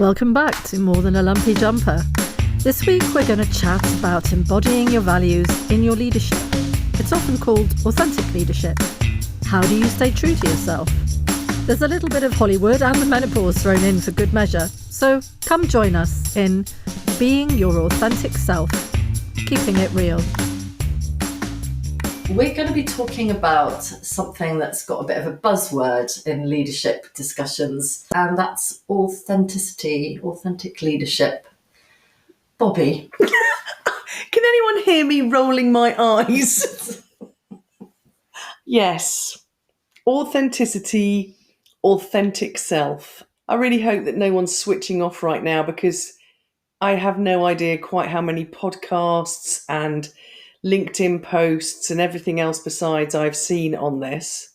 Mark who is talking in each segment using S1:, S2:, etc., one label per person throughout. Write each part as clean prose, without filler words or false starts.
S1: Welcome back to More Than a Lumpy Jumper. This week we're going to chat about embodying your values in your leadership. It's often called authentic leadership. How do you stay true to yourself? There's a little bit of Hollywood and the menopause thrown in for good measure, so come join us in being your authentic self, keeping it real.
S2: We're going to be talking about something that's got a bit of a buzzword in leadership discussions, and that's authenticity, authentic leadership. Bobby.
S3: Can anyone hear me rolling my eyes? Yes. Authenticity, authentic self. I really hope that no one's switching off right now, because I have no idea quite how many podcasts and LinkedIn posts and everything else besides I've seen on this,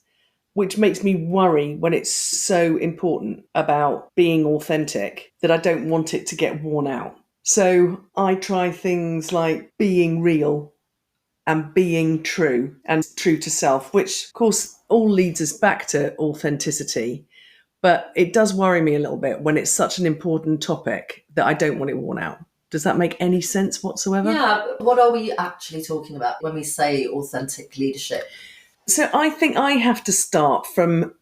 S3: which makes me worry when it's so important about being authentic that I don't want it to get worn out. So I try things like being real and being true and true to self, which of course all leads us back to authenticity. But it does worry me a little bit when it's such an important topic that I don't want it worn out. Does that make any sense whatsoever?
S2: Yeah, what are we actually talking about when we say authentic leadership?
S3: So I think I have to start from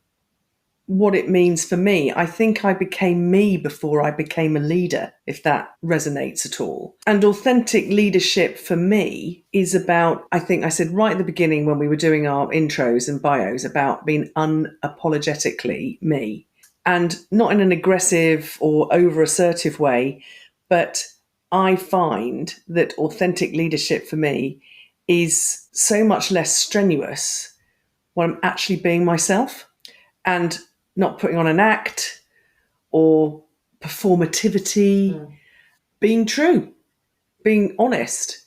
S3: what it means for me. I think I became me before I became a leader, if that resonates at all. And authentic leadership for me is about, I think I said right at the beginning when we were doing our intros and bios, about being unapologetically me. And not in an aggressive or over-assertive way, but I find that authentic leadership for me is so much less strenuous when I'm actually being myself and not putting on an act or performativity, being true, being honest.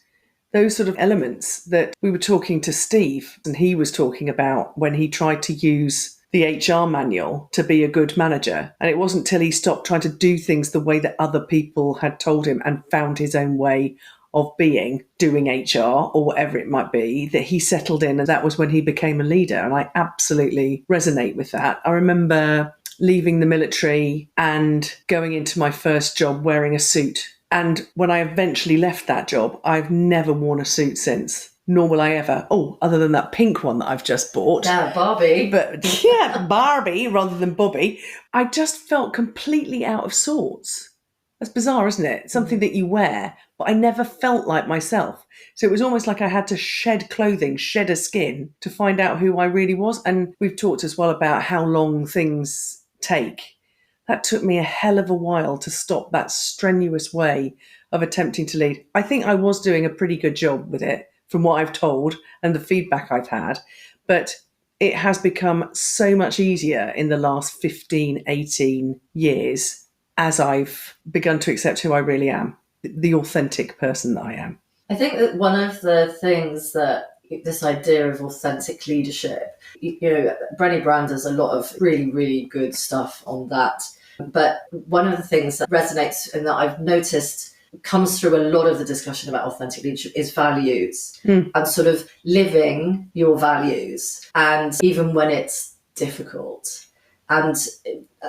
S3: Those sort of elements that we were talking to Steve and he was talking about when he tried to use the HR manual to be a good manager. And it wasn't till he stopped trying to do things the way that other people had told him and found his own way of doing HR or whatever it might be, that he settled in. And that was when he became a leader. And I absolutely resonate with that. I remember leaving the military and going into my first job wearing a suit. And when I eventually left that job, I've never worn a suit since. Nor will I ever. Oh, other than that pink one that I've just bought.
S2: Yeah, Barbie.
S3: But yeah, Barbie rather than Bobby. I just felt completely out of sorts. That's bizarre, isn't it? Something that you wear, but I never felt like myself. So it was almost like I had to shed clothing, shed a skin to find out who I really was. And we've talked as well about how long things take. That took me a hell of a while to stop that strenuous way of attempting to lead. I think I was doing a pretty good job with it, from what I've told and the feedback I've had. But it has become so much easier in the last 15, 18 years as I've begun to accept who I really am, the authentic person that I am.
S2: I think that one of the things that this idea of authentic leadership, Brené Brown does a lot of really, really good stuff on that. But one of the things that resonates and that I've noticed comes through a lot of the discussion about authentic leadership is values and sort of living your values, and even when it's difficult. And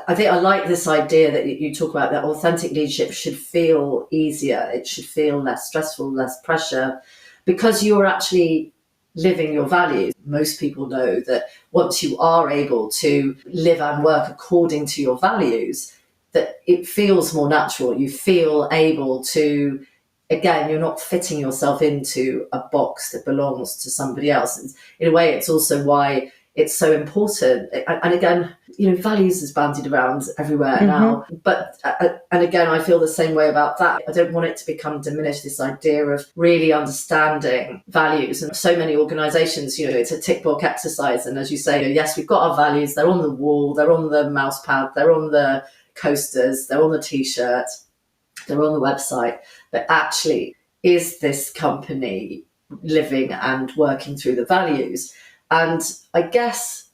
S2: I think I like this idea that you talk about, that authentic leadership should feel easier. It should feel less stressful, less pressure, because you're actually living your values. Most people know that once you are able to live and work according to your values, that it feels more natural. You feel able to, again, you're not fitting yourself into a box that belongs to somebody else. And in a way, it's also why it's so important. And again, values is bandied around everywhere now. But, and again, I feel the same way about that. I don't want it to become diminished, this idea of really understanding values. And so many organisations, it's a tick box exercise. And as you say, yes, we've got our values. They're on the wall. They're on the mouse pad. They're on the coasters, they're on the t-shirt, they're on the website. But actually, is this company living and working through the values? And I guess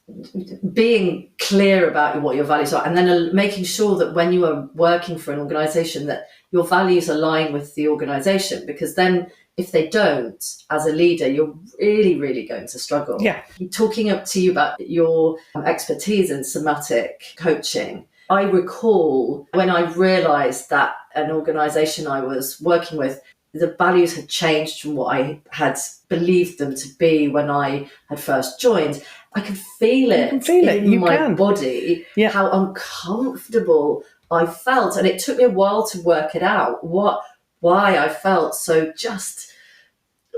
S2: being clear about what your values are, and then making sure that when you are working for an organisation, that your values align with the organisation, because then if they don't, as a leader, you're really, really going to struggle.
S3: Yeah.
S2: Talking up to you about your expertise in somatic coaching, I recall when I realised that an organisation I was working with, the values had changed from what I had believed them to be when I had first joined. I could feel it in my body, how uncomfortable I felt. And it took me a while to work it out, why I felt so just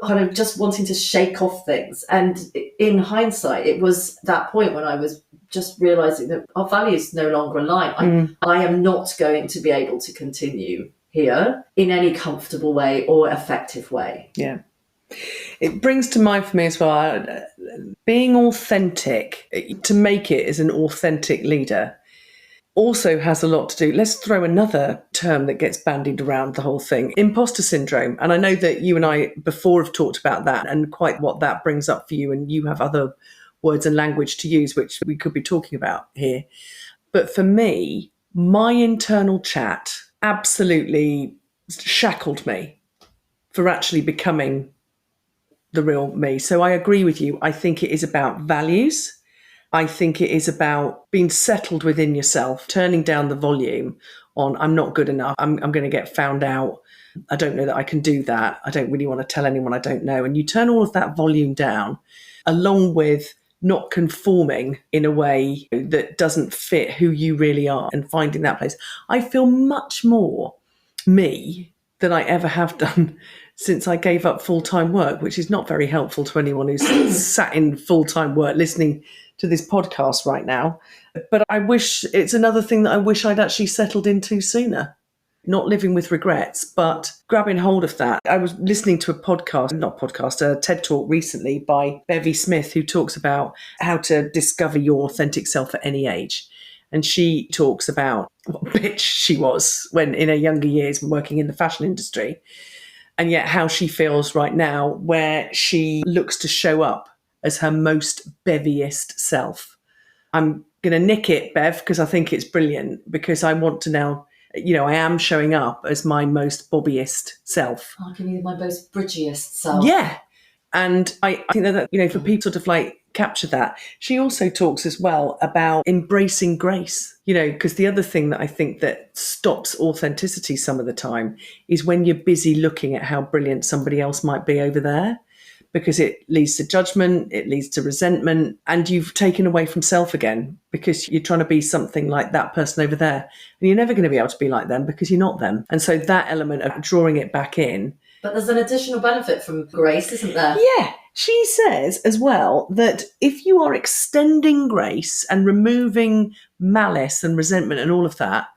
S2: wanting to shake off things. And in hindsight, it was that point when I was just realising that our values no longer align. I am not going to be able to continue here in any comfortable way or effective way.
S3: Yeah. It brings to mind for me as well, being authentic, to make it as an authentic leader, also has a lot to do. Let's throw another term that gets bandied around the whole thing, imposter syndrome. And I know that you and I before have talked about that and quite what that brings up for you, and you have other words and language to use, which we could be talking about here. But for me, my internal chat absolutely shackled me for actually becoming the real me. So I agree with you. I think it is about values. I think it is about being settled within yourself, turning down the volume on I'm not good enough, I'm going to get found out, I don't know that I can do that, I don't really want to tell anyone I don't know. And you turn all of that volume down, along with not conforming in a way that doesn't fit who you really are and finding that place. I feel much more me than I ever have done since I gave up full-time work, which is not very helpful to anyone who's sat in full-time work listening to this podcast right now. But I wish, it's another thing that I wish I'd actually settled into sooner. Not living with regrets, but grabbing hold of that. I was listening to a TED Talk recently by Bevi Smith, who talks about how to discover your authentic self at any age. And she talks about what bitch she was when in her younger years working in the fashion industry, and yet how she feels right now, where she looks to show up as her most Beviest self. I'm going to nick it, Bev, because I think it's brilliant, because I want to now, I am showing up as my most Bobbiest self.
S2: I can be my most Bridgiest self.
S3: Yeah. And I think that, for people sort of like capture that. She also talks as well about embracing grace, because the other thing that I think that stops authenticity some of the time is when you're busy looking at how brilliant somebody else might be over there, because it leads to judgment, it leads to resentment, and you've taken away from self again because you're trying to be something like that person over there. And you're never going to be able to be like them because you're not them. And so that element of drawing it back in.
S2: But there's an additional benefit from grace, isn't there?
S3: Yeah. She says as well that if you are extending grace and removing malice and resentment and all of that,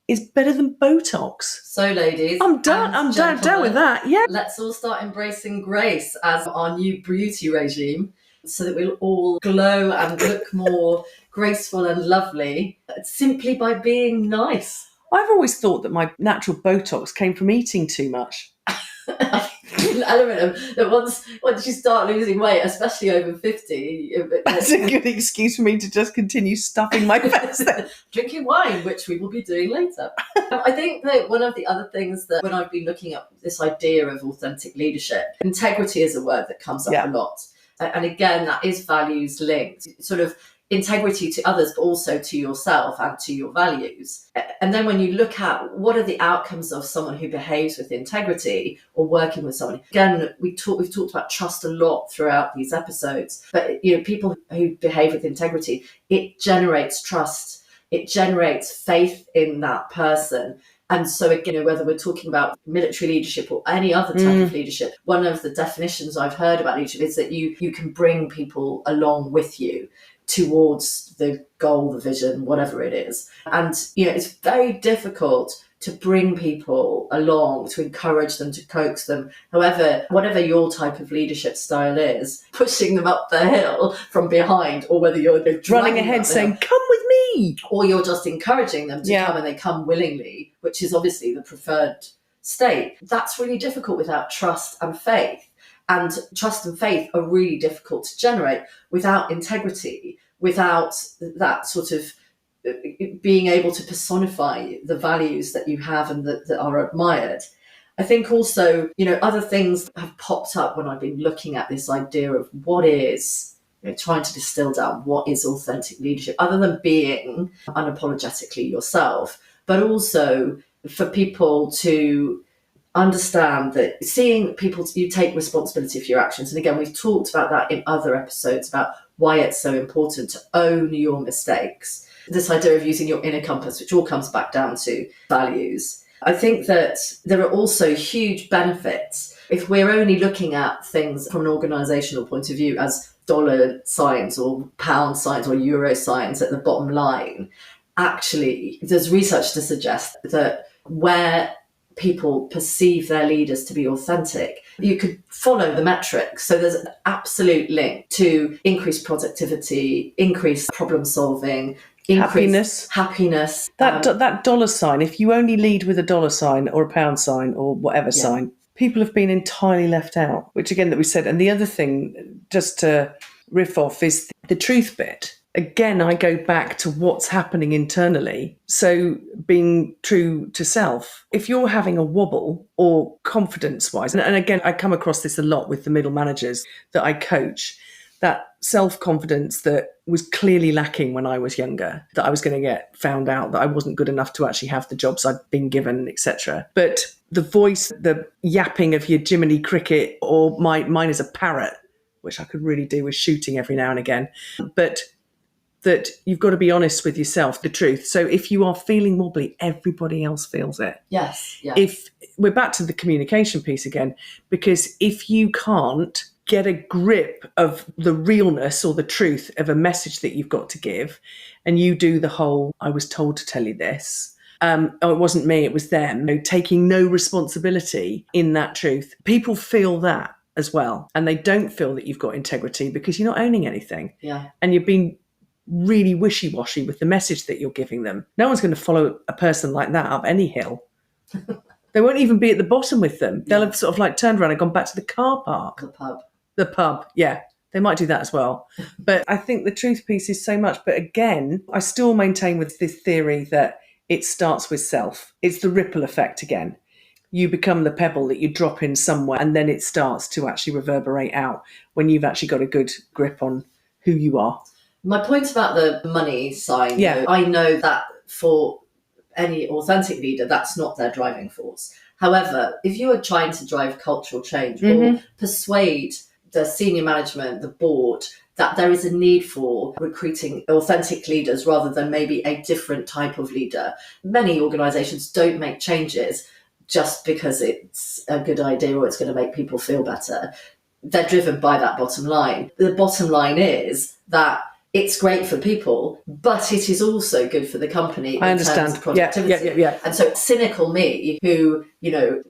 S3: is better than Botox.
S2: So, ladies,
S3: I'm done with that. Yeah.
S2: Let's all start embracing grace as our new beauty regime so that we'll all glow and look more graceful and lovely simply by being nice.
S3: I've always thought that my natural Botox came from eating too much.
S2: An element of that once you start losing weight, especially over 50,
S3: that's a good excuse for me to just continue stuffing my face.
S2: Drinking wine, which we will be doing later. I think that one of the other things that when I've been looking at this idea of authentic leadership, integrity is a word that comes up a lot. And again, that is values linked, sort of integrity to others, but also to yourself and to your values. And then when you look at what are the outcomes of someone who behaves with integrity or working with someone, again, we've talked about trust a lot throughout these episodes, but people who behave with integrity, it generates trust, it generates faith in that person. And so, again, whether we're talking about military leadership or any other type of leadership, one of the definitions I've heard about leadership is that you can bring people along with you towards the goal, the vision, whatever it is. And, it's very difficult to bring people along, to encourage them, to coax them. However, whatever your type of leadership style is, pushing them up the hill from behind, or whether you're
S3: running ahead saying, come with me,
S2: or you're just encouraging them to come and they come willingly, which is obviously the preferred state. That's really difficult without trust and faith. And trust and faith are really difficult to generate without integrity, without that sort of being able to personify the values that you have and that are admired. I think also, other things have popped up when I've been looking at this idea of what is trying to distill down what is authentic leadership, other than being unapologetically yourself, but also for people to understand that seeing people, you take responsibility for your actions. And again, we've talked about that in other episodes about why it's so important to own your mistakes. This idea of using your inner compass, which all comes back down to values. I think that there are also huge benefits if we're only looking at things from an organisational point of view as dollar signs or pound signs or euro signs at the bottom line. Actually, there's research to suggest that where people perceive their leaders to be authentic, you could follow the metrics. So there's an absolute link to increased productivity, increased problem solving, happiness.
S3: That dollar sign, if you only lead with a dollar sign or a pound sign or whatever sign, people have been entirely left out, which again that we said. And the other thing, just to riff off, is the truth bit. Again, I go back to what's happening internally. So being true to self. If you're having a wobble or confidence-wise, and again, I come across this a lot with the middle managers that I coach, that self-confidence that was clearly lacking when I was younger, that I was going to get found out, that I wasn't good enough to actually have the jobs I'd been given, etc. But the voice, the yapping of your Jiminy Cricket, or mine is a parrot, which I could really do with shooting every now and again. But that you've got to be honest with yourself, the truth. So if you are feeling wobbly, everybody else feels it.
S2: Yes.
S3: If we're back to the communication piece again, because if you can't get a grip of the realness or the truth of a message that you've got to give, and you do the whole, I was told to tell you this, oh, it wasn't me, it was them, taking no responsibility in that truth, people feel that as well. And they don't feel that you've got integrity because you're not owning anything.
S2: Yeah.
S3: And you've been really wishy-washy with the message that you're giving them. No one's going to follow a person like that up any hill. They won't even be at the bottom with them. They'll have sort of like turned around and gone back to the car park. The pub, yeah. They might do that as well. But I think the truth piece is so much. But again, I still maintain with this theory that it starts with self. It's the ripple effect again. You become the pebble that you drop in somewhere, and then it starts to actually reverberate out when you've actually got a good grip on who you are.
S2: My point about the money sign, though, I know that for any authentic leader, that's not their driving force. However, if you are trying to drive cultural change or persuade the senior management, the board, that there is a need for recruiting authentic leaders rather than maybe a different type of leader. Many organisations don't make changes just because it's a good idea or it's going to make people feel better. They're driven by that bottom line. The bottom line is that it's great for people, but it is also good for the company in terms of productivity.
S3: Yeah.
S2: And so cynical me, who,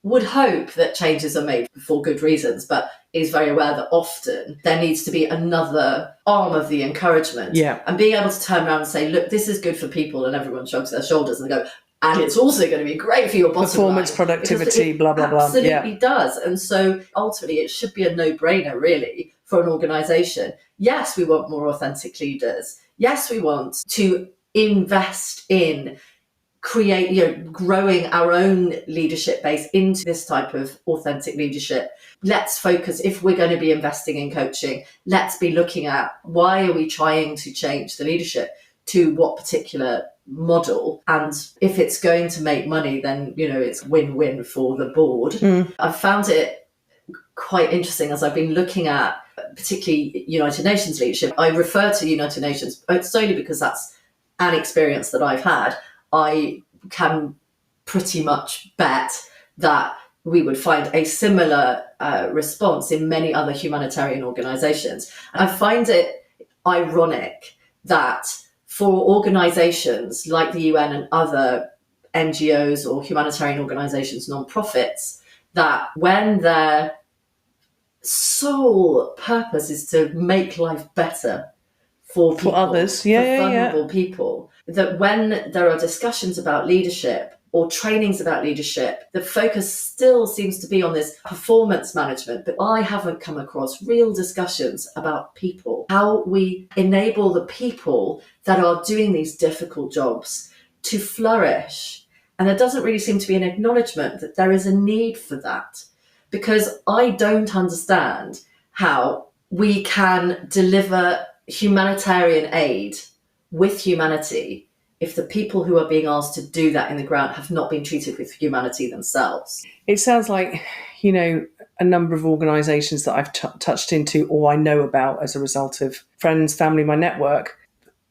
S2: would hope that changes are made for good reasons, but is very aware that often there needs to be another arm of the encouragement.
S3: Yeah.
S2: And being able to turn around and say, look, this is good for people, and everyone shrugs their shoulders and go, and it's also going to be great for your bottom
S3: performance,
S2: line,
S3: productivity, blah, blah, blah.
S2: Absolutely does. And so ultimately it should be a no-brainer, really, for an organisation. Yes, we want more authentic leaders. Yes, we want to invest in growing our own leadership base into this type of authentic leadership. Let's focus, if we're going to be investing in coaching, let's be looking at why are we trying to change the leadership to what particular model, and if it's going to make money, then it's win-win for the board. I've found it quite interesting as I've been looking at particularly United Nations leadership. I refer to United Nations solely because that's an experience that I've had. I can pretty much bet that we would find a similar response in many other humanitarian organisations. And I find it ironic that for organisations like the UN and other NGOs or humanitarian organisations, non-profits, that when their sole purpose is to make life better for people,
S3: for others,
S2: for vulnerable people, that when there are discussions about leadership or trainings about leadership, the focus still seems to be on this performance management. But I haven't come across real discussions about people, how we enable the people that are doing these difficult jobs to flourish. And there doesn't really seem to be an acknowledgement that there is a need for that, because I don't understand how we can deliver humanitarian aid with humanity if the people who are being asked to do that in the ground have not been treated with humanity themselves.
S3: It sounds like, you know, a number of organisations that I've touched into or I know about as a result of friends, family, my network,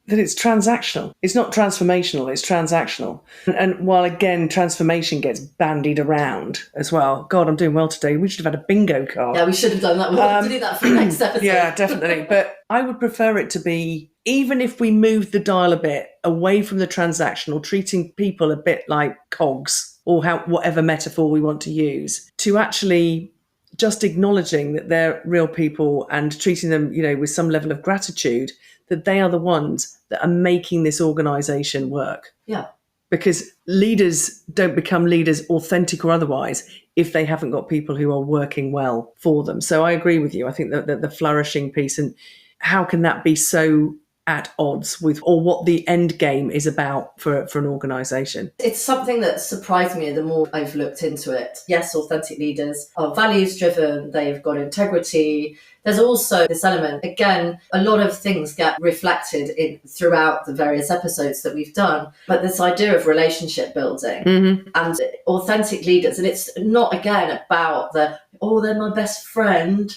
S3: that it's transactional. It's not transformational, it's transactional. And while, again, transformation gets bandied around as well. God, I'm doing well today. We should have had a bingo card.
S2: Yeah, we should have done that. We'll have to do that for the next episode.
S3: Yeah, definitely. But I would prefer it to be, even if we move the dial a bit away from the transactional, treating people a bit like cogs or whatever metaphor we want to use, to actually just acknowledging that they're real people and treating them, you know, with some level of gratitude, that they are the ones that are making this organisation work.
S2: Yeah.
S3: Because leaders don't become leaders, authentic or otherwise, if they haven't got people who are working well for them. So I agree with you. I think that the flourishing piece, and how can that be so at odds with, or what the end game is about for an organisation?
S2: It's something that surprised me the more I've looked into it. Yes, authentic leaders are values driven, they've got integrity. There's also this element, again, a lot of things get reflected throughout the various episodes that we've done, but this idea of relationship building and authentic leaders. And it's not, again, about they're my best friend.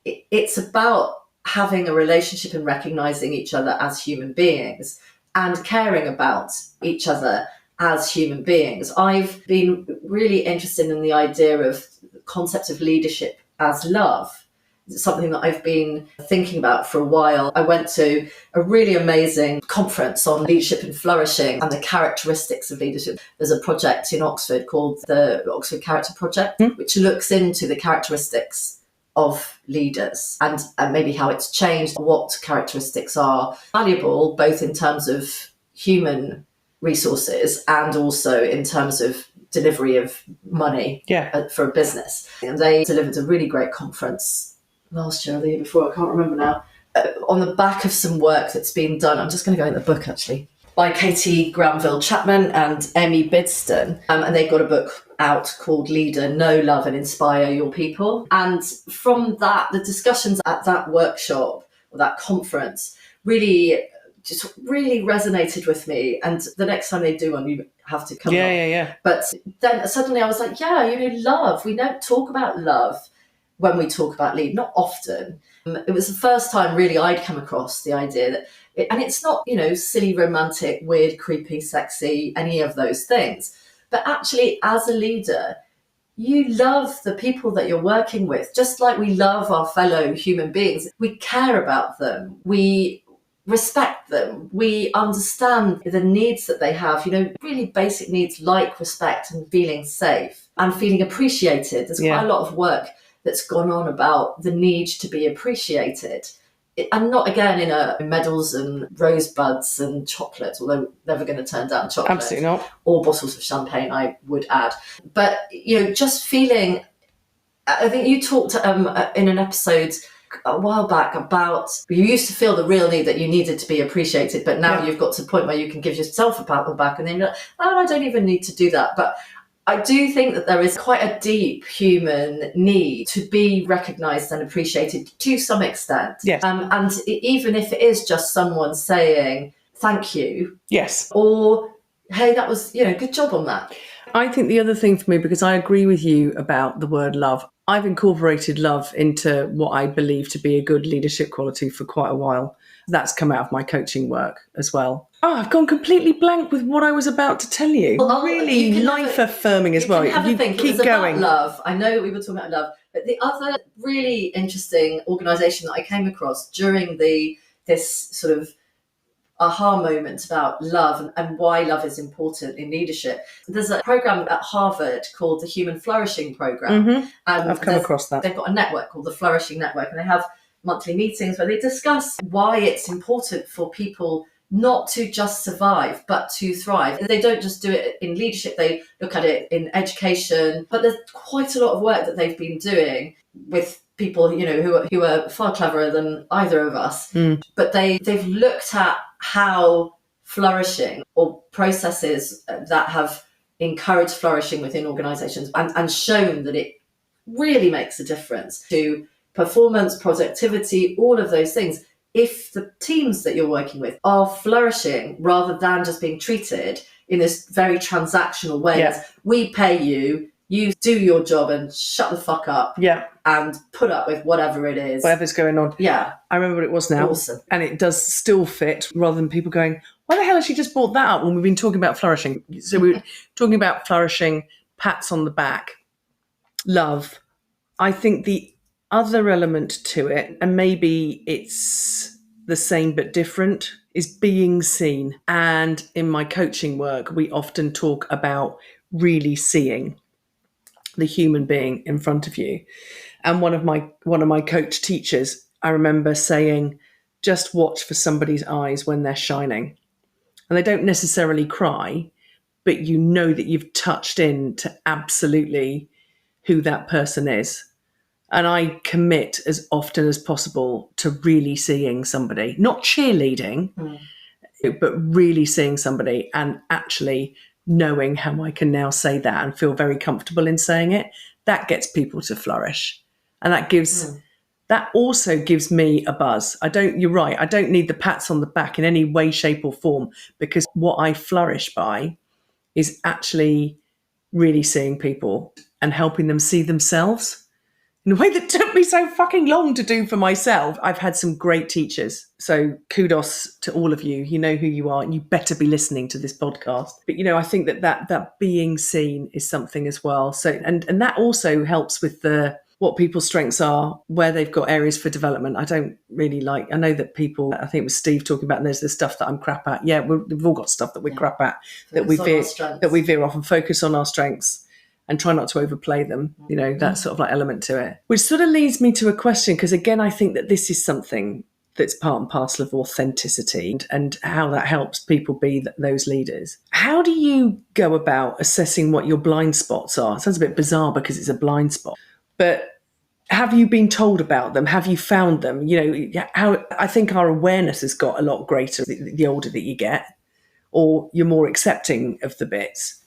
S2: It's about having a relationship and recognizing each other as human beings and caring about each other as human beings. I've been really interested in the idea of the concept of leadership as love. It's something that I've been thinking about for a while. I went to a really amazing conference on leadership and flourishing and the characteristics of leadership. There's a project in Oxford called the Oxford Character Project, which looks into the characteristics of leaders and maybe how it's changed, what characteristics are valuable, both in terms of human resources and also in terms of delivery of money for a business. And they delivered a really great conference last year or the year before, I can't remember now, on the back of some work that's been done. I'm just going to go in the book, actually, by Katy, Granville-Chapman and Emmie Bidston. And they've got a book out called Leader, Know, Love and Inspire Your People. And from that, the discussions at that workshop or that conference really resonated with me. And the next time they do one, you have to come on. But then suddenly I was like, love. We don't talk about love when we talk about lead, not often. It was the first time really I'd come across the idea that, and it's not, silly, romantic, weird, creepy, sexy, any of those things. But actually, as a leader, you love the people that you're working with, just like we love our fellow human beings. We care about them. We respect them. We understand the needs that they have, really basic needs like respect and feeling safe and feeling appreciated. There's quite a lot of work that's gone on about the need to be appreciated. And not, again, in medals and rosebuds and chocolates, although never going to turn down chocolate.
S3: Absolutely not.
S2: Or bottles of champagne, I would add. But, just feeling, I think you talked in an episode a while back about, you used to feel the real need that you needed to be appreciated, but now you've got to the point where you can give yourself a pat on the back and then you're like, I don't even need to do that. But I do think that there is quite a deep human need to be recognised and appreciated to some extent.
S3: Yes.
S2: And even if it is just someone saying, thank you.
S3: Yes.
S2: Or, hey, that was, good job on that.
S3: I think the other thing for me, because I agree with you about the word love, I've incorporated love into what I believe to be a good leadership quality for quite a while. That's come out of my coaching work as well. Oh, I've gone completely blank with what I was about to tell you. Really life-affirming as well.
S2: You
S3: keep going.
S2: About love. I know we were talking about love, but the other really interesting organisation that I came across during this sort of aha moment about love and why love is important in leadership. There's a program at Harvard called the Human Flourishing Program.
S3: I've come across that.
S2: They've got a network called the Flourishing Network, and they have monthly meetings where they discuss why it's important for people not to just survive, but to thrive. They don't just do it in leadership, they look at it in education, but there's quite a lot of work that they've been doing with people, who are far cleverer than either of us. But they've looked at how flourishing or processes that have encouraged flourishing within organizations and shown that it really makes a difference to performance, productivity, all of those things. If the teams that you're working with are flourishing rather than just being treated in this very transactional way,
S3: Yeah.
S2: we pay you, you do your job and shut the fuck up and put up with whatever it is.
S3: Whatever's going on.
S2: Yeah.
S3: I remember what it was now.
S2: Awesome.
S3: And it does still fit, rather than people going, why the hell has she just brought that up when we've been talking about flourishing? So we were talking about flourishing, pats on the back, love. I think the other element to it, and maybe it's the same but different, is being seen. And in my coaching work, we often talk about really seeing the human being in front of you. And one of my coach teachers, I remember saying, just watch for somebody's eyes when they're shining. And they don't necessarily cry, but you know that you've touched in to absolutely who that person is. And I commit as often as possible to really seeing somebody, not cheerleading, but really seeing somebody and actually knowing how I can now say that and feel very comfortable in saying it. That gets people to flourish. And that also gives me a buzz. You're right, I don't need the pats on the back in any way, shape or form, because what I flourish by is actually really seeing people and helping them see themselves in a way that took me so fucking long to do for myself. I've had some great teachers. So kudos to all of you. You know who you are and you better be listening to this podcast. But, I think that being seen is something as well. So, and that also helps with what people's strengths are, where they've got areas for development. I know that people, I think it was Steve talking about, and there's the stuff that I'm crap at. Yeah, we've all got stuff that we're crap at, that we veer off and focus on our strengths and try not to overplay them, that sort of like element to it. Which sort of leads me to a question, because again, I think that this is something that's part and parcel of authenticity and how that helps people be those leaders. How do you go about assessing what your blind spots are? It sounds a bit bizarre because it's a blind spot, but have you been told about them? Have you found them? How I think our awareness has got a lot greater the older that you get, or you're more accepting of the bits.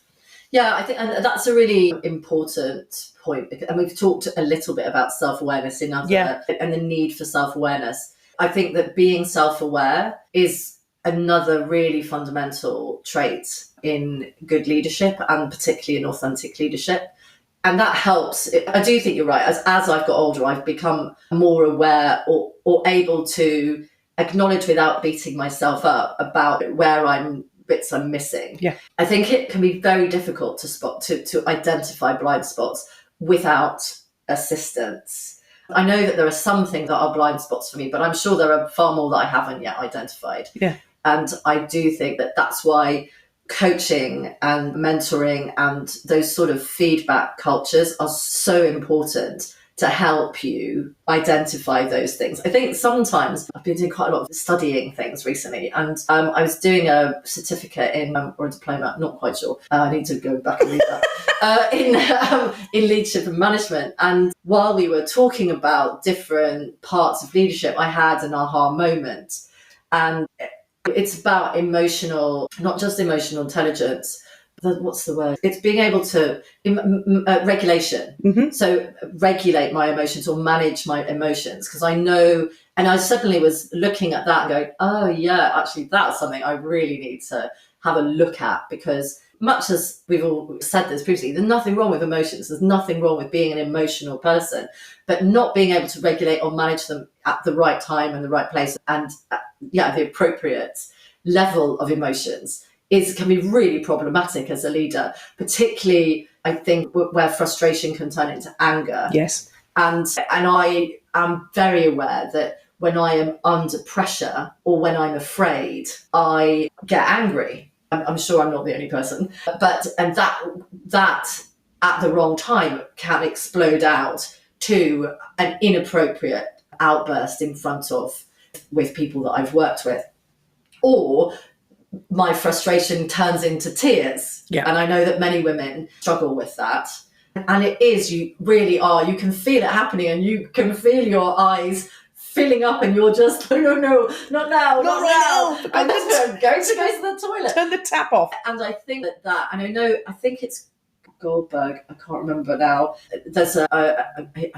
S2: Yeah, I think, and that's a really important point. And we've talked a little bit about self-awareness and the need for self-awareness. I think that being self-aware is another really fundamental trait in good leadership, and particularly in authentic leadership. And that helps. I do think you're right. As I've got older, I've become more aware or able to acknowledge without beating myself up about bits I'm missing.
S3: Yeah.
S2: I think it can be very difficult to identify blind spots without assistance. I know that there are some things that are blind spots for me, but I'm sure there are far more that I haven't yet identified.
S3: Yeah.
S2: And I do think that that's why coaching and mentoring and those sort of feedback cultures are so important to help you identify those things. I think sometimes I've been doing quite a lot of studying things recently, and I was doing a certificate or a diploma, not quite sure. I need to go back and read that, in leadership and management. And while we were talking about different parts of leadership, I had an aha moment. And it's about not just emotional intelligence, what's the word? It's being able to regulation. Mm-hmm. So regulate my emotions or manage my emotions, because I know, and I suddenly was looking at that and going, oh yeah, actually that's something I really need to have a look at, because much as we've all said this previously, there's nothing wrong with emotions. There's nothing wrong with being an emotional person, but not being able to regulate or manage them at the right time and the right place and the appropriate level of emotions can be really problematic as a leader, particularly I think where frustration can turn into anger.
S3: Yes.
S2: And I am very aware that when I am under pressure or when I'm afraid, I get angry. I'm sure I'm not the only person, and that at the wrong time can explode out to an inappropriate outburst with people that I've worked with, or my frustration turns into tears.
S3: Yeah.
S2: And I know that many women struggle with that. And it is, you really are, you can feel it happening and you can feel your eyes filling up and you're just, no, not now, not right now. I'm just going to go to the toilet.
S3: Turn the tap off.
S2: And I think that, and I know, I think it's Goldberg, I can't remember now. There's I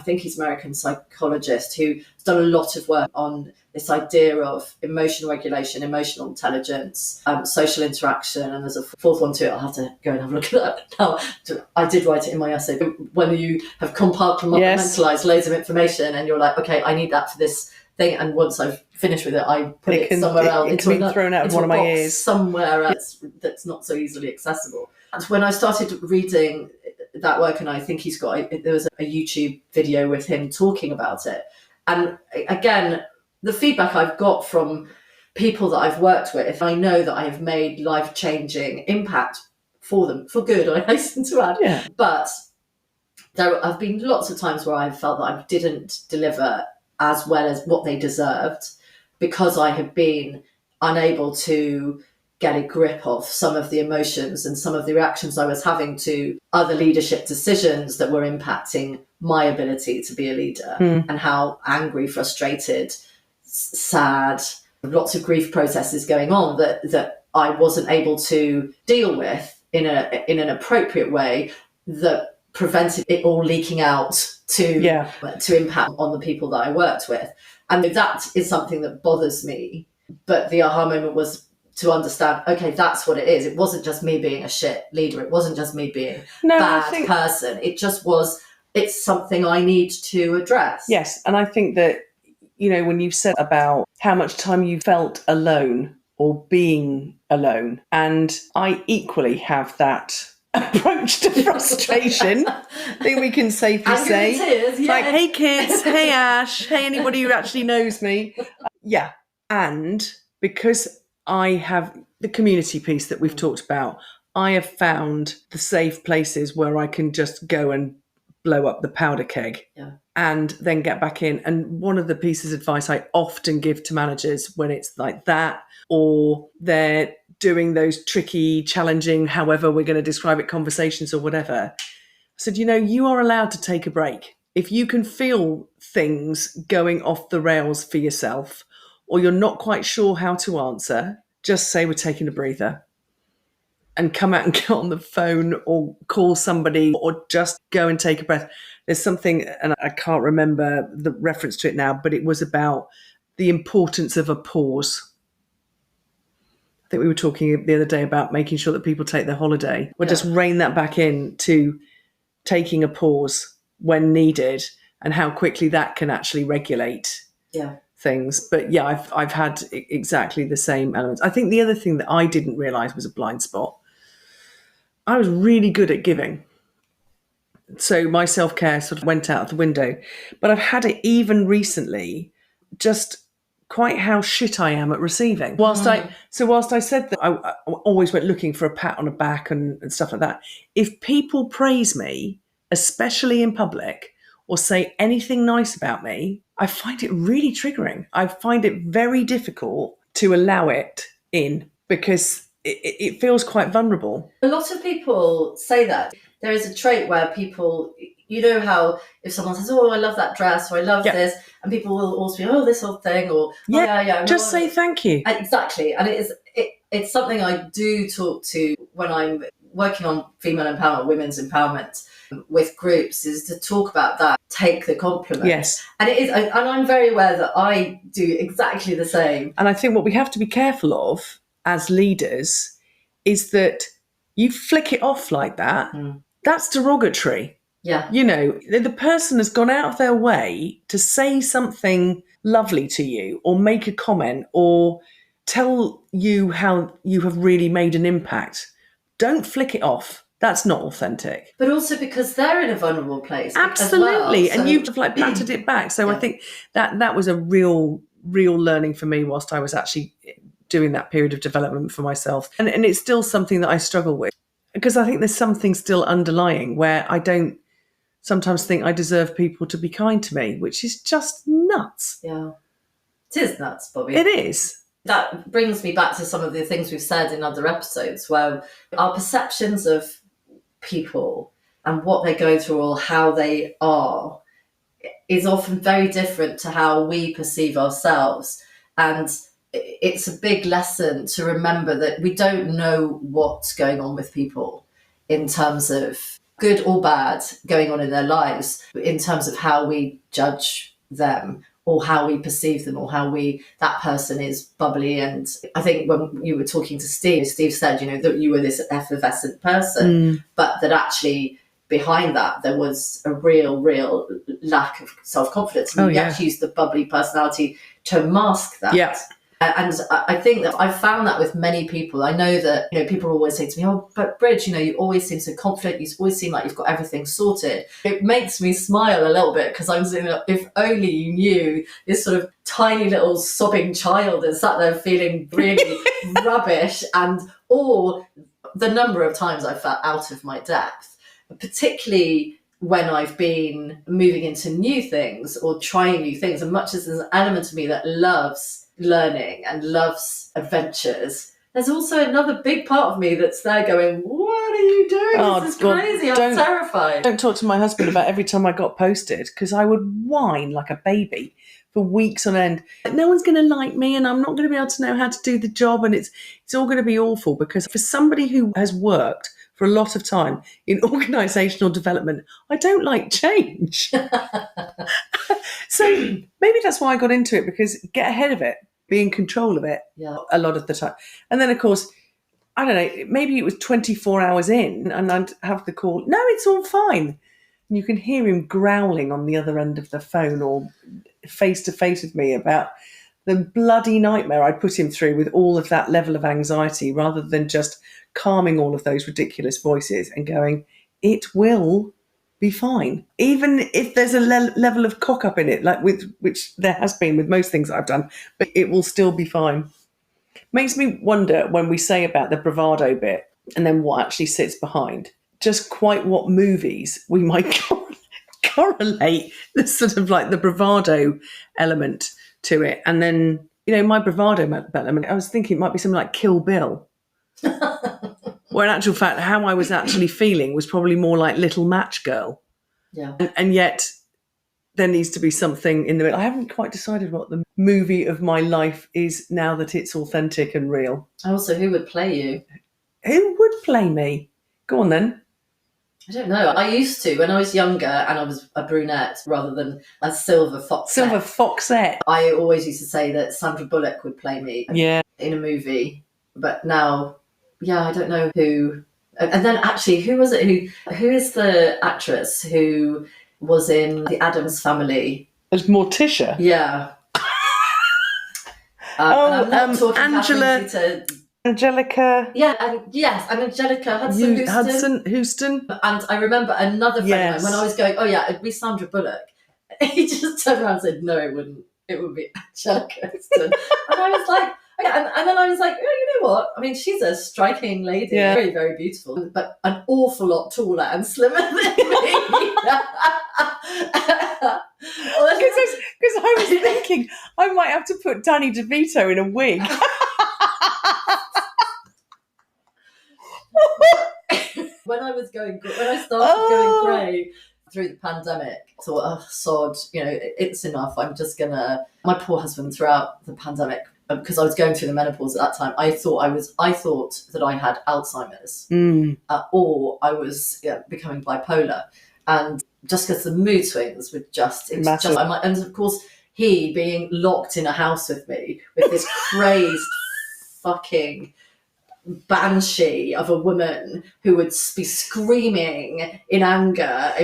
S2: think he's an American psychologist who's done a lot of work on this idea of emotional regulation, emotional intelligence, social interaction, and there's a fourth one too. I'll have to go and have a look at that now. I did write it in my essay. When you have compartmentalized loads of information and you're like, okay, I need that for this thing, and once I've finished with it, I put it somewhere else.
S3: It can be thrown out of one of my ears.
S2: Somewhere else that's not so easily accessible. And when I started reading that work, and I think there was a YouTube video with him talking about it. And again, the feedback I've got from people that I've worked with, I know that I have made life-changing impact for them, for good, I hasten to add.
S3: Yeah.
S2: But there have been lots of times where I've felt that I didn't deliver as well as what they deserved, because I have been unable to get a grip of some of the emotions and some of the reactions I was having to other leadership decisions that were impacting my ability to be a leader, and how angry, frustrated, sad, lots of grief processes going on that I wasn't able to deal with in an appropriate way that prevented it all leaking out to impact on the people that I worked with. And that is something that bothers me. But the aha moment was to understand, okay, that's what it is. It wasn't just me being a shit leader. It wasn't just me being a bad person. It just was, it's something I need to address.
S3: Yes. And I think that, when you said about how much time you felt alone or being alone, and I equally have that approach to frustration. I think we can safely say,
S2: tears, yes.
S3: Like, hey kids, hey Ash, hey anybody who actually knows me. Yeah. And because I have the community piece that we've talked about, I have found the safe places where I can just go and blow up the powder keg and then get back in. And one of the pieces of advice I often give to managers when it's like that, or they're doing those tricky, challenging, however we're going to describe it, conversations or whatever, I said, you are allowed to take a break. If you can feel things going off the rails for yourself, or you're not quite sure how to answer, just say we're taking a breather and come out and get on the phone or call somebody or just go and take a breath. There's something, and I can't remember the reference to it now, but it was about the importance of a pause. I think we were talking the other day about making sure that people take their holiday. We'll just rein that back in to taking a pause when needed, and how quickly that can actually regulate things. But I've had exactly the same elements. I think the other thing that I didn't realise was a blind spot. I was really good at giving. So my self-care sort of went out of the window. But I've had it even recently, just quite how shit I am at receiving. Whilst I said that I always went looking for a pat on the back and stuff like that, if people praise me, especially in public, or say anything nice about me, I find it really triggering. I find it very difficult to allow it in, because it feels quite vulnerable.
S2: A lot of people say that. There is a trait where people, how if someone says, oh, I love that dress, or I love this, and people will also be, oh, this whole thing, or
S3: just say thank you.
S2: Exactly. And it's something I do talk to when I'm working on female empowerment, women's empowerment with groups, is to talk about that, take the compliment.
S3: Yes.
S2: And it is, and I'm very aware that I do exactly the same.
S3: And I think what we have to be careful of as leaders is that you flick it off like that. That's derogatory.
S2: Yeah.
S3: The person has gone out of their way to say something lovely to you, or make a comment, or tell you how you have really made an impact. Don't flick it off. That's not authentic.
S2: But also because they're in a vulnerable place.
S3: Absolutely.
S2: As well,
S3: and you've planted it back. So I think that was a real learning for me whilst I was actually doing that period of development for myself. And it's still something that I struggle with, because I think there's something still underlying where I don't sometimes think I deserve people to be kind to me, which is just nuts.
S2: Yeah. It is nuts, Bobby.
S3: It is.
S2: That brings me back to some of the things we've said in other episodes, where our perceptions of people and what they go through or how they are is often very different to how we perceive ourselves. And it's a big lesson to remember that we don't know what's going on with people in terms of good or bad, going on in their lives in terms of how we judge them or how we perceive them or how that person is bubbly. And I think when you were talking to Steve said, that you were this effervescent person, but that actually behind that there was a real lack of self-confidence. And you actually used the bubbly personality to mask that.
S3: Yeah.
S2: And I think that I've found that with many people. I know that, people always say to me, oh, but Bridge, you always seem so confident. You always seem like you've got everything sorted. It makes me smile a little bit because I'm saying, if only you knew this sort of tiny little sobbing child is sat there feeling really rubbish, or the number of times I've felt out of my depth, particularly when I've been moving into new things or trying new things. And much as there's an element of me that loves learning and loves adventures, there's also another big part of me that's there going, what are you doing? This is crazy. I'm terrified.
S3: Don't talk to my husband about every time I got posted, because I would whine like a baby for weeks on end. No one's going to like me and I'm not going to be able to know how to do the job, and it's all going to be awful. Because for somebody who has worked for a lot of time in organisational development, I don't like change. So maybe that's why I got into it, because get ahead of it, be in control of it a lot of the time. And then, of course, I don't know, maybe it was 24 hours in and I'd have the call, no, it's all fine. And you can hear him growling on the other end of the phone or face to face with me about the bloody nightmare I'd put him through with all of that level of anxiety, rather than just calming all of those ridiculous voices and going, it will be fine. Even if there's a level of cock up in it, like which there has been with most things that I've done, but it will still be fine. Makes me wonder, when we say about the bravado bit and then what actually sits behind, just quite what movies we might correlate the sort of like the bravado element to it. And then, my bravado element, I was thinking it might be something like Kill Bill. Where in actual fact, how I was actually feeling was probably more like Little Match Girl.
S2: Yeah.
S3: And yet there needs to be something in the middle. I haven't quite decided what the movie of my life is now that it's authentic and real.
S2: Also, who would play you?
S3: Who would play me? Go on then.
S2: I don't know. I used to when I was younger and I was a brunette rather than a silver foxette.
S3: Silver foxette.
S2: I always used to say that Sandra Bullock would play me in a movie. But now, I don't know who. And then actually, who was it? Who is the actress who was in The Addams Family?
S3: There's Morticia.
S2: Yeah. And I'm not talking
S3: Angelica.
S2: Yeah, and Angelica
S3: Houston.
S2: And I remember another friend of mine, when I was going, oh yeah, it'd be Sandra Bullock. He just turned around and said, no, it wouldn't. It would be Angelica Houston. And I was like, and then I was like, oh, you know what? I mean, she's a striking lady, very, very beautiful, but an awful lot taller and slimmer than me.
S3: Because I was thinking I might have to put Danny DeVito in a wig.
S2: When I started going grey through the pandemic, I thought, oh, sod, it's enough. I'm just gonna. My poor husband, throughout the pandemic, because I was going through the menopause at that time, I thought that I had Alzheimer's, or I was becoming bipolar, and just because the mood swings were and of course he being locked in a house with me with this crazed fucking banshee of a woman who would be screaming in anger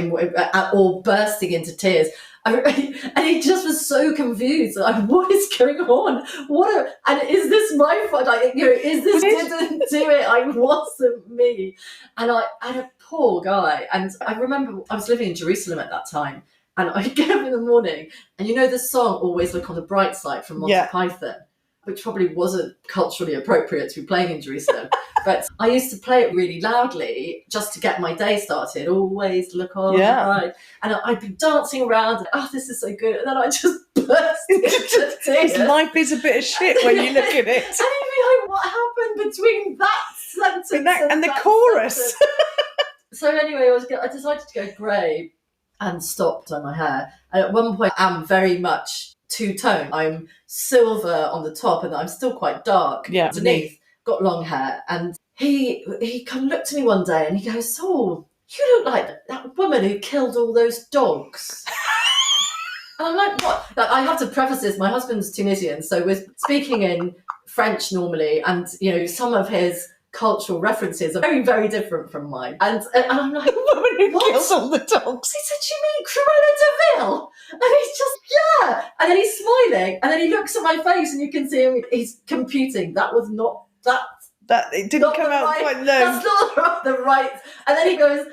S2: or bursting into tears. And he just was so confused. Like, what is going on? And is this my fault? Like, is this didn't do it? I wasn't me. And I had a poor guy. And I remember I was living in Jerusalem at that time. And I'd get up in the morning. And the song Always Look on the Bright Side from Monty Python, which probably wasn't culturally appropriate to be playing in Jerusalem. But I used to play it really loudly just to get my day started. Always look on the right. And I'd be dancing around. And, oh, this is so good. And then I just burst into tears.
S3: Life is a bit of shit when you look at it.
S2: And you'd be like, what happened between that sentence
S3: and the chorus?
S2: So anyway, I decided to go grey and stopped on my hair. And at one point, I'm very much two-tone. I'm silver on the top and I'm still quite dark underneath. Got long hair. And he kind of looked at me one day and he goes, oh, you look like that woman who killed all those dogs. And I'm like, what? Like, I have to preface this. My husband's Tunisian, so we're speaking in French normally, and some of his cultural references are very, very different from mine. And I'm like,
S3: The woman who
S2: what?
S3: kills all the dogs.
S2: He said, you mean Cruella de Vil? And he's just, yeah. And then he's smiling, and then he looks at my face, and you can see him, he's computing. That was not,
S3: That it didn't
S2: not
S3: come
S2: the
S3: out
S2: right,
S3: quite low.
S2: that's not the right. And then he goes,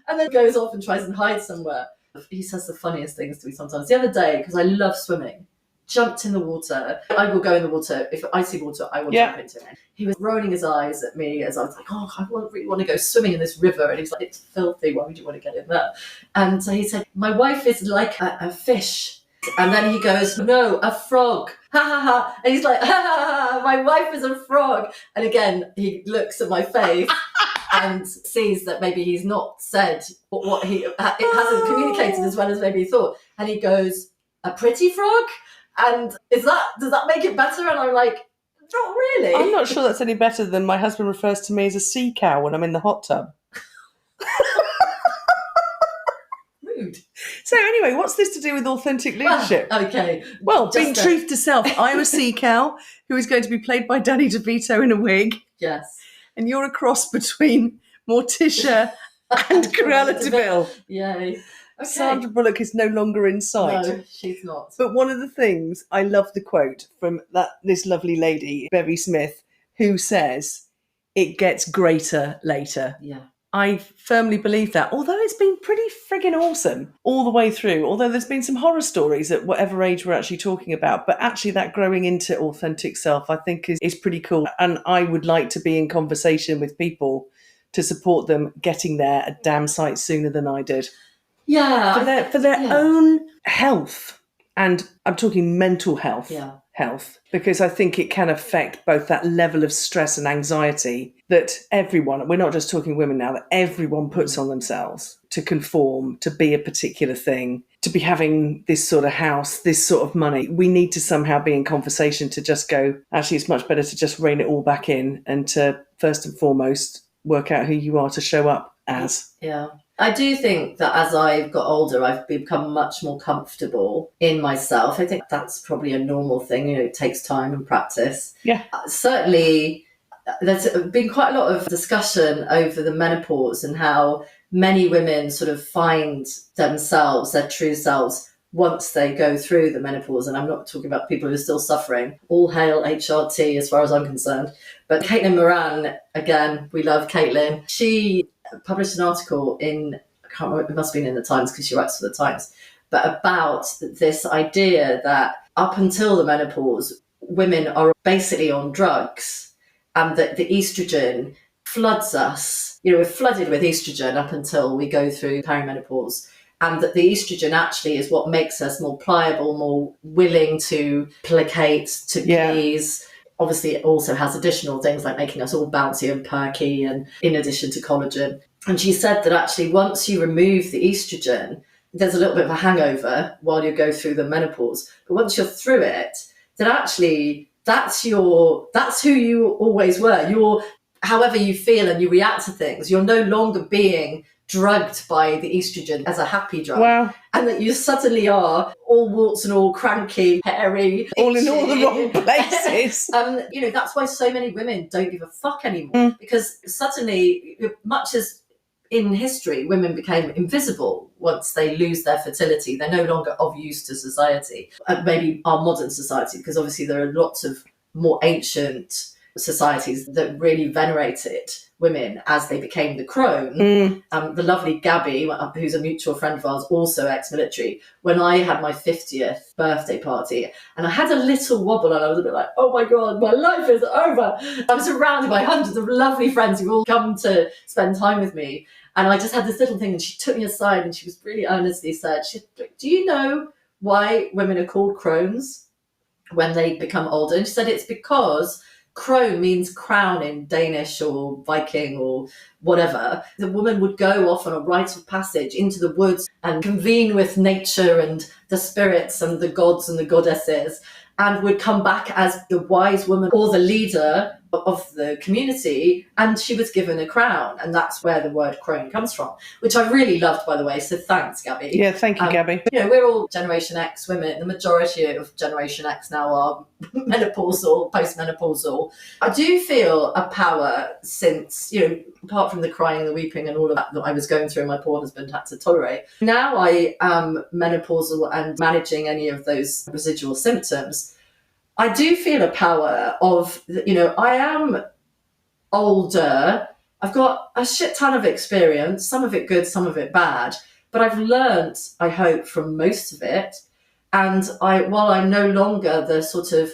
S2: and then goes off and tries and hides somewhere. He says the funniest things to me sometimes. The other day, because I love swimming, jumped in the water. I will go in the water. If I see water, I will jump into it. He was rolling his eyes at me as I was like, oh, I really want to go swimming in this river. And he's like, it's filthy. Why would you want to get in there? And so he said, my wife is like a fish. And then he goes, no, a frog. Ha ha ha. And he's like, ha ha ha, my wife is a frog. And again, he looks at my face and sees that maybe he's not said what it hasn't communicated as well as maybe he thought. And he goes, a pretty frog? And does that make it better? And I'm like, not really.
S3: I'm not sure that's any better than my husband refers to me as a sea cow when I'm in the hot tub.
S2: Rude.
S3: So anyway, what's this to do with authentic leadership?
S2: Okay.
S3: Well, being truth to self, I'm a sea cow who is going to be played by Danny DeVito in a wig,
S2: Yes.
S3: and you're a cross between Morticia and Cruella de Vil.
S2: Yay. Okay.
S3: Sandra Bullock is no longer in sight.
S2: No, she's not.
S3: But one of the things, I love the quote from this lovely lady, Bevy Smith, who says, it gets greater later.
S2: Yeah.
S3: I firmly believe that, although it's been pretty friggin' awesome all the way through, although there's been some horror stories at whatever age we're actually talking about, but actually that growing into authentic self, I think is pretty cool. And I would like to be in conversation with people to support them getting there a damn sight sooner than I did.
S2: Yeah.
S3: For their own health, and I'm talking mental health.
S2: Yeah.
S3: Health, because I think it can affect both that level of stress and anxiety that everyone, we're not just talking women now, that everyone puts on themselves to conform, to be a particular thing, to be having this sort of house, this sort of money. We need to somehow be in conversation to just go, actually, it's much better to just rein it all back in and to first and foremost work out who you are to show up as.
S2: Yeah. I do think that as I've got older, I've become much more comfortable in myself. I think that's probably a normal thing. It takes time and practice.
S3: Yeah.
S2: Certainly, there's been quite a lot of discussion over the menopause and how many women sort of find themselves, their true selves, once they go through the menopause. And I'm not talking about people who are still suffering. All hail HRT as far as I'm concerned. But Caitlin Moran, again, we love Caitlin. She published an article in, I can't remember, it must have been in the Times because she writes for the Times, but about this idea that up until the menopause, women are basically on drugs and that the estrogen floods us. We're flooded with estrogen up until we go through perimenopause. And that the estrogen actually is what makes us more pliable, more willing to placate, to please. Obviously, it also has additional things like making us all bouncy and perky, and in addition to collagen. And she said that actually once you remove the estrogen, there's a little bit of a hangover while you go through the menopause. But once you're through it, then actually that's who you always were. You're however you feel and you react to things. You're no longer being drugged by the estrogen as a happy drug.
S3: Wow.
S2: And that you suddenly are all warts and all cranky, hairy,
S3: all in all the wrong places.
S2: That's why so many women don't give a fuck anymore, because suddenly, much as in history, women became invisible once they lose their fertility. They're no longer of use to society, maybe our modern society, because obviously there are lots of more ancient societies that really venerated women as they became the crone. The lovely Gabby, who's a mutual friend of ours, also ex-military, when I had my 50th birthday party and I had a little wobble and I was a bit like, oh my God, my life is over. I was surrounded by hundreds of lovely friends who all come to spend time with me. And I just had this little thing and she took me aside and she was really earnestly said, do you know why women are called crones when they become older? And she said, it's because crone means crown in Danish or Viking or whatever. The woman would go off on a rite of passage into the woods and convene with nature and the spirits and the gods and the goddesses, and would come back as the wise woman or the leader of the community, and she was given a crown, and that's where the word crone comes from, which I really loved, by the way, so thanks, Gabby.
S3: Yeah, thank you, Gabby.
S2: We're all Generation X women. The majority of Generation X now are menopausal, postmenopausal. I do feel a power since, apart from the crying, the weeping and all of that I was going through and my poor husband had to tolerate. Now I am menopausal and managing any of those residual symptoms. I do feel a power of, I am older. I've got a shit ton of experience, some of it good, some of it bad, but I've learnt, I hope, from most of it. And while I'm no longer the sort of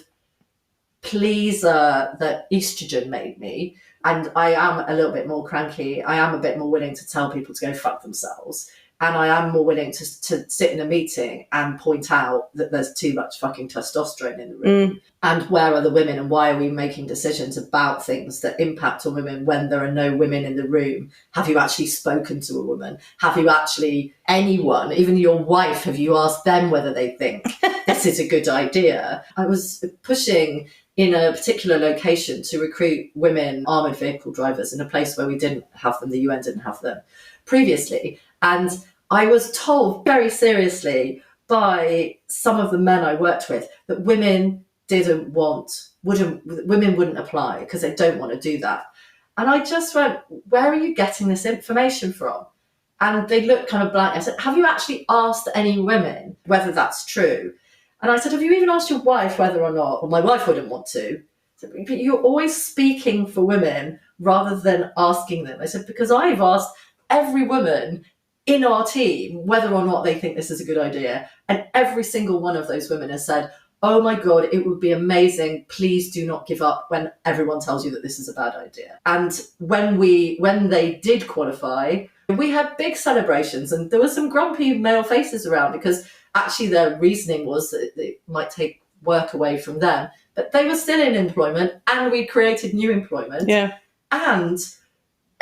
S2: pleaser that estrogen made me, and I am a little bit more cranky, I am a bit more willing to tell people to go fuck themselves. And I am more willing to sit in a meeting and point out that there's too much fucking testosterone in the room. And where are the women, and why are we making decisions about things that impact on women when there are no women in the room? Have you actually spoken to a woman? Have you actually, anyone, even your wife, have you asked them whether they think this is a good idea? I was pushing in a particular location to recruit women armoured vehicle drivers in a place where we didn't have them, the UN didn't have them previously. And I was told very seriously by some of the men I worked with that women wouldn't apply because they don't want to do that. And I just went, where are you getting this information from? And they looked kind of blank. I said, have you actually asked any women whether that's true? And I said, have you even asked your wife whether or not? Well, my wife wouldn't want to. I said, but you're always speaking for women rather than asking them. I said, because I've asked every woman in our team whether or not they think this is a good idea. And every single one of those women has said, oh my God, it would be amazing. Please do not give up when everyone tells you that this is a bad idea. And when they did qualify, we had big celebrations, and there were some grumpy male faces around because actually their reasoning was that it might take work away from them, but they were still in employment and we created new employment.
S3: Yeah.
S2: And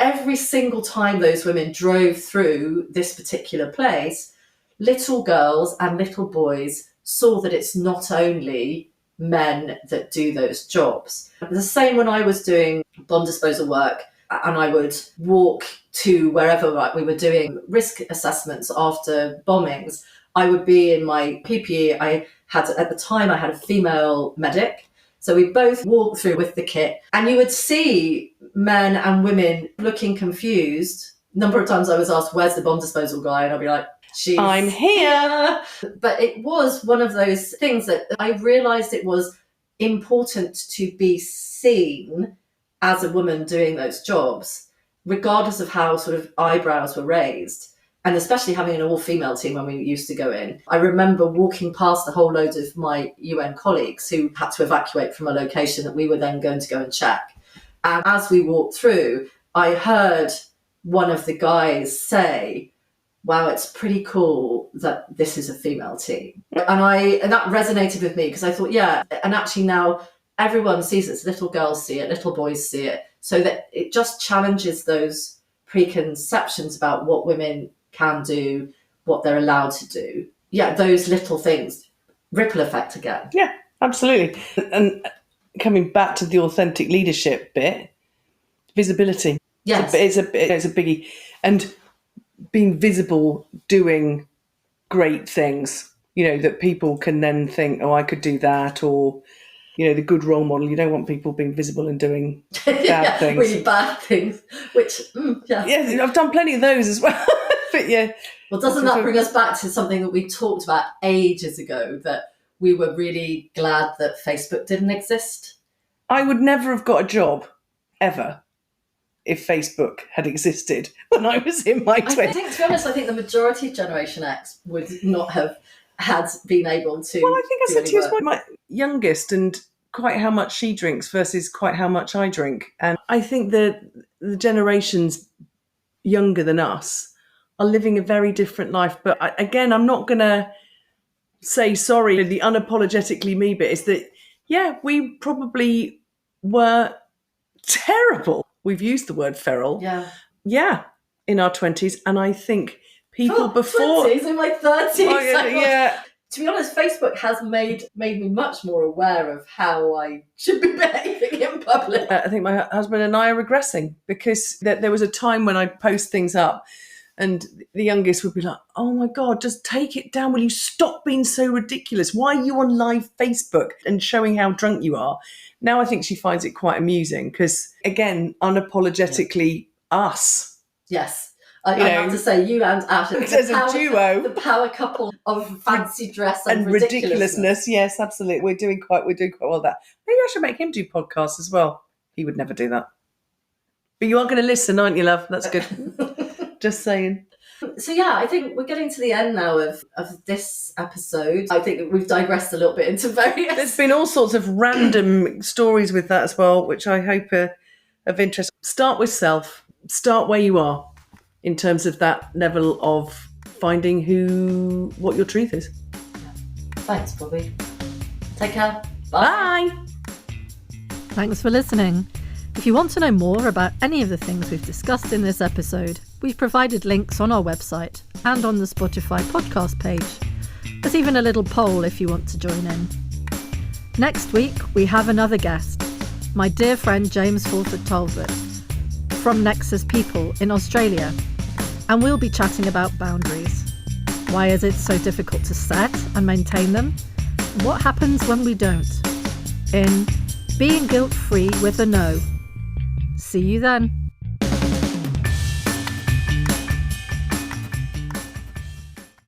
S2: every single time those women drove through this particular place, little girls and little boys saw that it's not only men that do those jobs. The same when I was doing bomb disposal work, and I would walk to wherever we were doing risk assessments after bombings. I would be in my PPE. At the time I had a female medic. So we both walked through with the kit, and you would see men and women looking confused. A number of times I was asked, where's the bomb disposal guy? And I'll be like,
S3: I'm here.
S2: But it was one of those things that I realised it was important to be seen as a woman doing those jobs, regardless of how sort of eyebrows were raised. And especially having an all-female team when we used to go in. I remember walking past a whole load of my UN colleagues who had to evacuate from a location that we were then going to go and check. And as we walked through, I heard one of the guys say, wow, it's pretty cool that this is a female team. And that resonated with me because I thought, yeah, and actually now everyone sees it. Little girls see it, little boys see it. So that it just challenges those preconceptions about what women can do, what they're allowed to do. Yeah, those little things, ripple effect again.
S3: Yeah, absolutely. And coming back to the authentic leadership bit, visibility.
S2: Yes.
S3: It's a biggie. And being visible, doing great things, that people can then think, oh, I could do that, or, the good role model. You don't want people being visible and doing bad things.
S2: Really bad things, which, yeah.
S3: Yeah, I've done plenty of those as well. But yeah.
S2: Well, doesn't that bring us back to something that we talked about ages ago, that we were really glad that Facebook didn't exist?
S3: I would never have got a job, ever, if Facebook had existed when I was in my 20s.
S2: I think, to be honest, the majority of Generation X would not have had been able to.
S3: Well, I think I said to you, it's my youngest, and quite how much she drinks versus quite how much I drink. And I think the generations younger than us are living a very different life. But again, I'm not going to say sorry. The unapologetically me bit is that, yeah, we probably were terrible. We've used the word feral. Yeah, in our 20s. And I think people before...
S2: 20s, in my 30s.
S3: Oh, yeah.
S2: To be honest, Facebook has made me much more aware of how I should be behaving in public.
S3: I think my husband and I are regressing, because there was a time when I'd post things up and the youngest would be like, oh my God, just take it down. Will you stop being so ridiculous? Why are you on live Facebook and showing how drunk you are? Now I think she finds it quite amusing because, again, unapologetically us.
S2: Yes. I have to say, you and Ash,
S3: as a duo,
S2: the power couple of fancy dress and
S3: ridiculousness. Yes, absolutely. We're doing quite well with that. Maybe I should make him do podcasts as well. He would never do that. But you are going to listen, aren't you, love? That's good. Just saying.
S2: So yeah, I think we're getting to the end now of this episode. I think we've digressed a little bit into various...
S3: There's been all sorts of random stories with that as well, which I hope are of interest. Start with self. Start where you are in terms of that level of finding what your truth is.
S2: Thanks, Bobby. Take care. Bye.
S3: Bye.
S1: Thanks for listening. If you want to know more about any of the things we've discussed in this episode, we've provided links on our website and on the Spotify podcast page. There's even a little poll if you want to join in. Next week, we have another guest, my dear friend James Fulford Talbot from Nexus People in Australia, and we'll be chatting about boundaries. Why is it so difficult to set and maintain them? What happens when we don't? In Being Guilt-Free with a No. See you then.